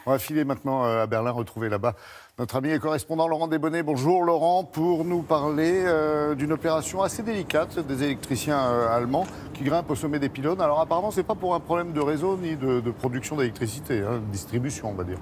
On va filer maintenant à Berlin, retrouver là-bas notre ami et correspondant Laurent Desbonnets. Bonjour Laurent, pour nous parler d'une opération assez délicate des électriciens allemands qui grimpent au sommet des pylônes. Alors apparemment, ce n'est pas pour un problème de réseau ni de production d'électricité, de distribution on va dire.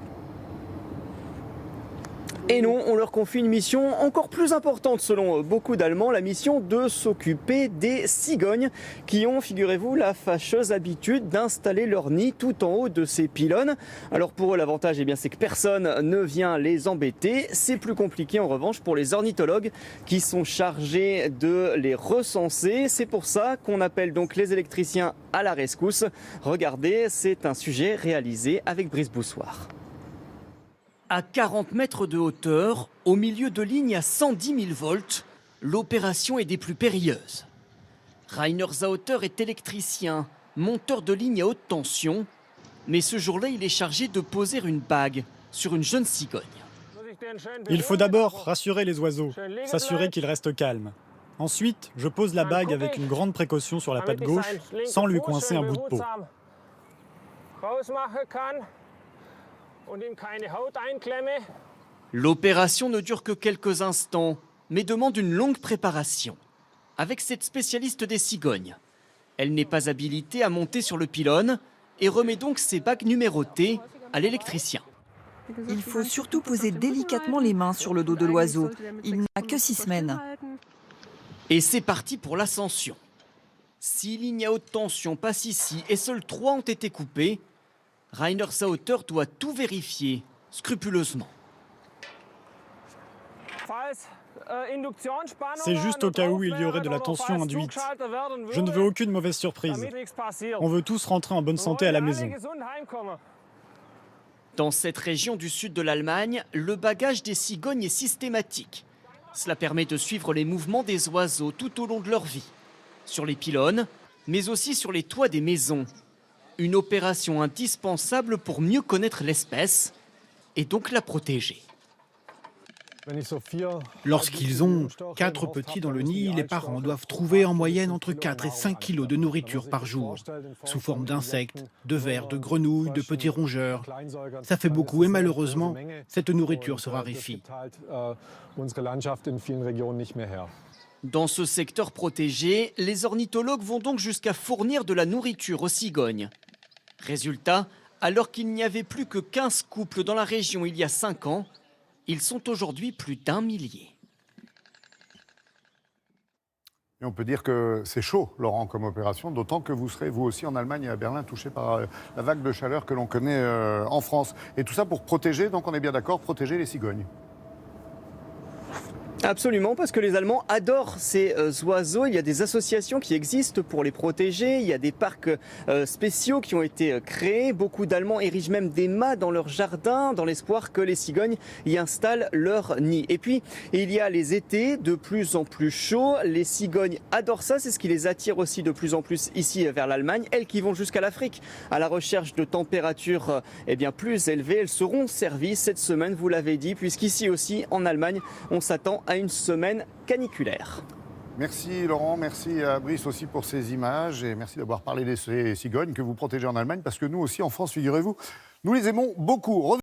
Et non, on leur confie une mission encore plus importante selon beaucoup d'Allemands, la mission de s'occuper des cigognes qui ont, figurez-vous, la fâcheuse habitude d'installer leur nid tout en haut de ces pylônes. Alors pour eux, l'avantage, c'est que personne ne vient les embêter. C'est plus compliqué en revanche pour les ornithologues qui sont chargés de les recenser. C'est pour ça qu'on appelle donc les électriciens à la rescousse. Regardez, c'est un sujet réalisé avec Brice Boussoir. À 40 mètres de hauteur, au milieu de lignes à 110 000 volts, l'opération est des plus périlleuses. Rainer Sauter est électricien, monteur de lignes à haute tension, mais ce jour-là, il est chargé de poser une bague sur une jeune cigogne. Il faut d'abord rassurer les oiseaux, s'assurer qu'ils restent calmes. Ensuite, je pose la bague avec une grande précaution sur la patte gauche, sans lui coincer un bout de peau. L'opération ne dure que quelques instants, mais demande une longue préparation. Avec cette spécialiste des cigognes, elle n'est pas habilitée à monter sur le pylône et remet donc ses bagues numérotées à l'électricien. Il faut surtout poser délicatement les mains sur le dos de l'oiseau. Il n'a que 6 semaines. Et c'est parti pour l'ascension. 6 lignes à haute tension passent ici et seules 3 ont été coupées. Rainer Sauter doit tout vérifier scrupuleusement. C'est juste au cas où il y aurait de la tension induite. Je ne veux aucune mauvaise surprise. On veut tous rentrer en bonne santé à la maison. Dans cette région du sud de l'Allemagne, le bagage des cigognes est systématique. Cela permet de suivre les mouvements des oiseaux tout au long de leur vie, sur les pylônes, mais aussi sur les toits des maisons. Une opération indispensable pour mieux connaître l'espèce et donc la protéger. Lorsqu'ils ont 4 petits dans le nid, les parents doivent trouver en moyenne entre 4 et 5 kilos de nourriture par jour, sous forme d'insectes, de vers, de grenouilles, de petits rongeurs. Ça fait beaucoup et malheureusement, cette nourriture se raréfie. Dans ce secteur protégé, les ornithologues vont donc jusqu'à fournir de la nourriture aux cigognes. Résultat, alors qu'il n'y avait plus que 15 couples dans la région il y a 5 ans, ils sont aujourd'hui plus d'1 millier. Et on peut dire que c'est chaud, Laurent, comme opération, d'autant que vous serez, vous aussi, en Allemagne et à Berlin, touché par la vague de chaleur que l'on connaît en France. Et tout ça pour protéger, donc on est bien d'accord, protéger les cigognes. Absolument, parce que les Allemands adorent ces oiseaux. Il y a des associations qui existent pour les protéger. Il y a des parcs spéciaux qui ont été créés. Beaucoup d'Allemands érigent même des mâts dans leur jardin dans l'espoir que les cigognes y installent leur nid. Et puis, il y a les étés de plus en plus chauds. Les cigognes adorent ça. C'est ce qui les attire aussi de plus en plus ici vers l'Allemagne. Elles qui vont jusqu'à l'Afrique à la recherche de températures plus élevées. Elles seront servies cette semaine, vous l'avez dit, puisqu'ici aussi, en Allemagne, on s'attend à une semaine caniculaire. Merci Laurent, merci à Brice aussi pour ces images et merci d'avoir parlé des cigognes que vous protégez en Allemagne parce que nous aussi en France, figurez-vous, nous les aimons beaucoup.